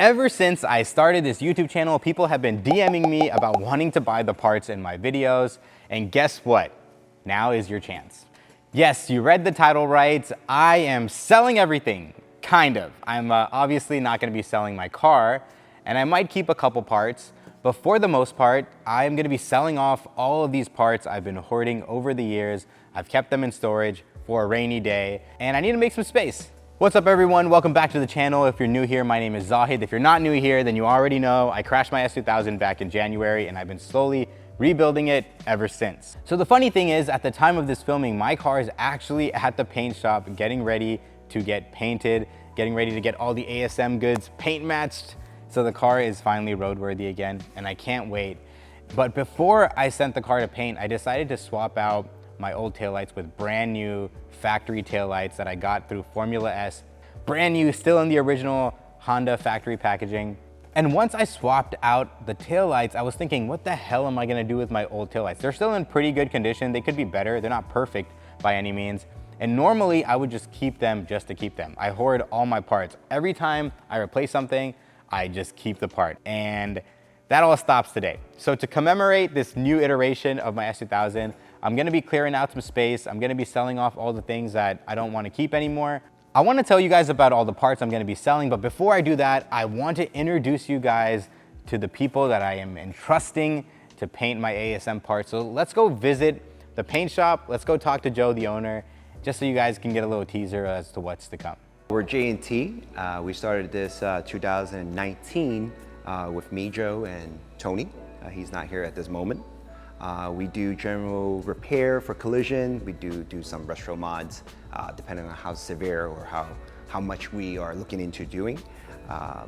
Ever since I started this YouTube channel, people have been DMing me about wanting to buy the parts in my videos, and guess what? Now is your chance. Yes, you read the title right. I am selling everything, kind of. I'm obviously not gonna be selling my car, and I might keep a couple parts, but for the most part, I'm gonna be selling off all of these parts I've been hoarding over the years. I've kept them in storage for a rainy day, and I need to make some space. What's up everyone? Welcome back to the channel. If you're new here, my name is Zahid. If you're not new here, then you already know I crashed my S2000 back in January and I've been slowly rebuilding it ever since. So the funny thing is, at the time of this filming, my car is actually at the paint shop getting ready to get painted, getting ready to get all the ASM goods paint matched. So the car is finally roadworthy again and I can't wait. But before I sent the car to paint, I decided to swap out my old taillights with brand new factory taillights that I got through Formula S. Brand new, still in the original Honda factory packaging. And once I swapped out the taillights, I was thinking, what the hell am I gonna do with my old taillights? They're still in pretty good condition. They could be better. They're not perfect by any means. And normally I would just keep them just to keep them. I hoard all my parts. Every time I replace something, I just keep the part. And that all stops today. So to commemorate this new iteration of my S2000, I'm gonna be clearing out some space. I'm gonna be selling off all the things that I don't wanna keep anymore. I wanna tell you guys about all the parts I'm gonna be selling, but before I do that, I want to introduce you guys to the people that I am entrusting to paint my ASM parts. So let's go visit the paint shop. Let's go talk to Joe, the owner, just so you guys can get a little teaser as to what's to come. We're J&T. We started this 2019 with me, Joe, and Tony. He's not here at this moment. We do general repair for collision. We do some retro mods, depending on how severe or how much we are looking into doing.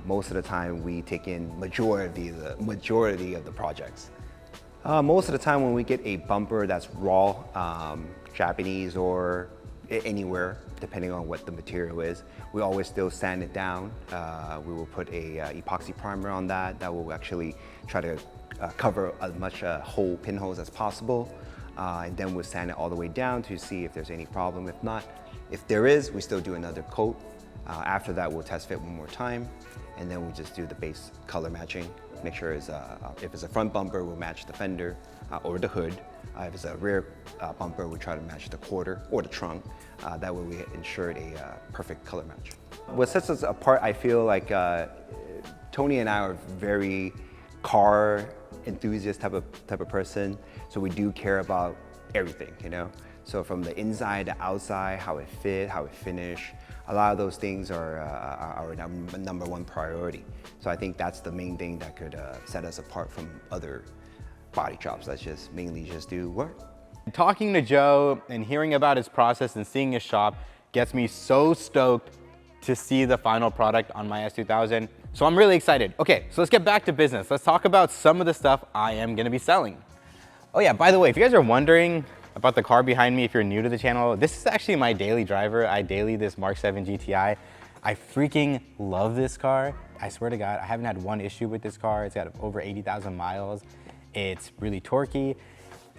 Most of the time, we take in majority of the projects. Most of the time, when we get a bumper that's raw, Japanese or anywhere, depending on what the material is, we always still sand it down. We will put a epoxy primer on that. That will actually try to cover as much hole pinholes as possible, and then we'll sand it all the way down to see if there's any problem. If not, if there is, we still do another coat. After that, we'll test fit one more time, and then we just do the base color matching. Make sure if it's a front bumper, we'll match the fender or the hood. If it's a rear bumper, we try to match the quarter or the trunk. That way we ensured a perfect color match. What sets us apart, I feel like Tony and I are very car enthusiast type of person. So we do care about everything, you know? So from the inside, the outside, how it fit, how it finish, a lot of those things are our number one priority. So I think that's the main thing that could set us apart from other body shops that just mainly just do work. Talking to Joe and hearing about his process and seeing his shop gets me so stoked to see the final product on my S2000. So I'm really excited. Okay, so let's get back to business. Let's talk about some of the stuff I am gonna be selling. Oh yeah, by the way, if you guys are wondering about the car behind me, if you're new to the channel, this is actually my daily driver. I daily this Mark 7 GTI. I freaking love this car. I swear to God, I haven't had one issue with this car. It's got over 80,000 miles. It's really torquey.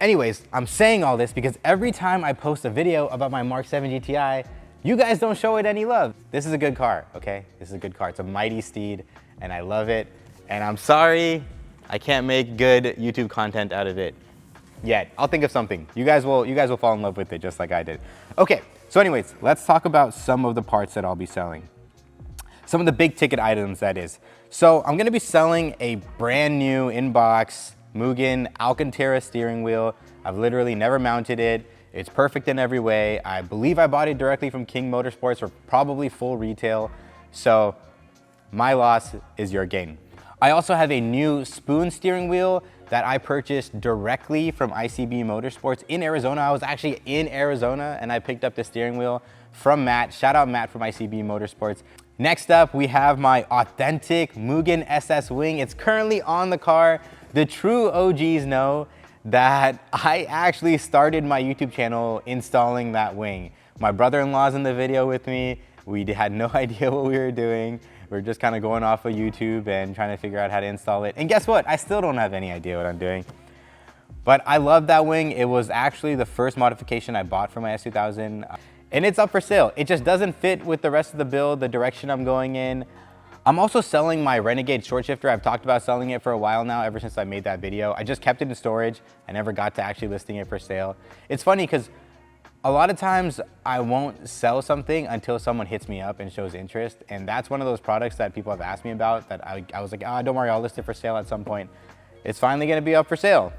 Anyways, I'm saying all this because every time I post a video about my Mark 7 GTI, you guys don't show it any love. This is a good car, okay? This is a good car. It's a mighty steed and I love it. And I'm sorry, I can't make good YouTube content out of it yet. I'll think of something. You guys will fall in love with it just like I did. Okay, so anyways, let's talk about some of the parts that I'll be selling. Some of the big ticket items, that is. So I'm gonna be selling a brand new in-box Mugen Alcantara steering wheel. I've literally never mounted it. It's perfect in every way. I believe I bought it directly from King Motorsports for probably full retail. So my loss is your gain. I also have a new spoon steering wheel that I purchased directly from ICB Motorsports in Arizona. I was actually in Arizona and I picked up the steering wheel from Matt. Shout out Matt from ICB Motorsports. Next up, we have my authentic Mugen SS wing. It's currently on the car. The true OGs know that I actually started my YouTube channel installing that wing. My brother-in-law's in the video with me. We had no idea what we were doing. We're just kind of going off of YouTube and trying to figure out how to install it. And guess what? I still don't have any idea what I'm doing. But I love that wing. It was actually the first modification I bought for my S2000. And it's up for sale. It just doesn't fit with the rest of the build, the direction I'm going in. I'm also selling my Renegade short shifter. I've talked about selling it for a while now, ever since I made that video. I just kept it in storage. I never got to actually listing it for sale. It's funny because a lot of times I won't sell something until someone hits me up and shows interest. And that's one of those products that people have asked me about that I was like, ah, don't worry, I'll list it for sale at some point. It's finally gonna be up for sale.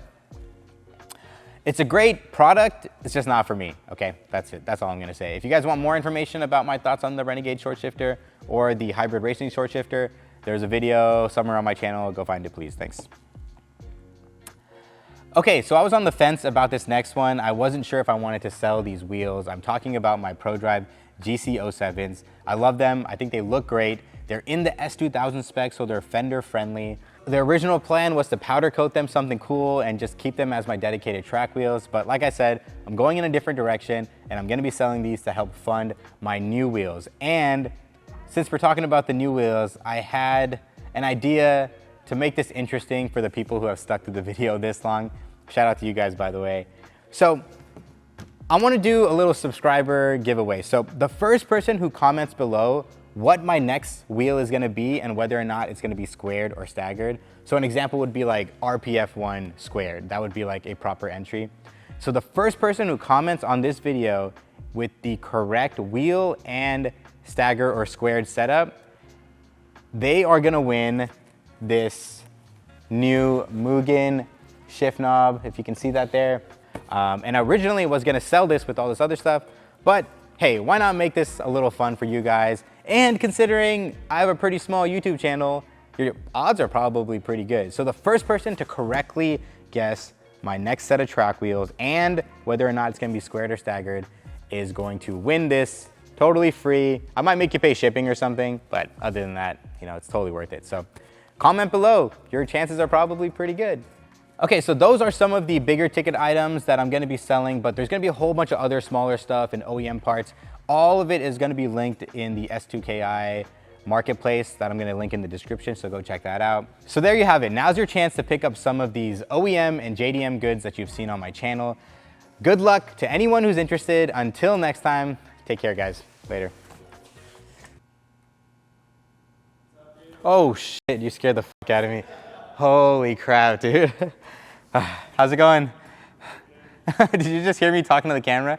It's a great product, it's just not for me, okay? That's it, that's all I'm gonna say. If you guys want more information about my thoughts on the Renegade short shifter or the hybrid racing short shifter, there's a video somewhere on my channel, go find it please, thanks. Okay, so I was on the fence about this next one. I wasn't sure if I wanted to sell these wheels. I'm talking about my ProDrive GC07s. I love them, I think they look great. They're in the S2000 spec, so they're fender friendly. The original plan was to powder coat them something cool and just keep them as my dedicated track wheels. But like I said, I'm going in a different direction and I'm gonna be selling these to help fund my new wheels. And since we're talking about the new wheels, I had an idea to make this interesting for the people who have stuck to the video this long. Shout out to you guys, by the way. So I wanna do a little subscriber giveaway. So the first person who comments below what my next wheel is gonna be and whether or not it's gonna be squared or staggered. So an example would be like RPF1 squared. That would be like a proper entry. So the first person who comments on this video with the correct wheel and stagger or squared setup, they are gonna win this new Mugen shift knob, if you can see that there. And originally was gonna sell this with all this other stuff, but hey, why not make this a little fun for you guys? And considering I have a pretty small YouTube channel, your odds are probably pretty good. So the first person to correctly guess my next set of track wheels and whether or not it's gonna be squared or staggered is going to win this totally free. I might make you pay shipping or something, but other than that, you know, it's totally worth it. So comment below, your chances are probably pretty good. Okay, so those are some of the bigger ticket items that I'm gonna be selling, but there's gonna be a whole bunch of other smaller stuff and OEM parts. All of it is gonna be linked in the S2KI marketplace that I'm gonna link in the description, so go check that out. So there you have it. Now's your chance to pick up some of these OEM and JDM goods that you've seen on my channel. Good luck to anyone who's interested. Until next time, take care guys, later. Oh shit, you scared the fuck out of me. Holy crap, dude. How's it going? Did you just hear me talking to the camera?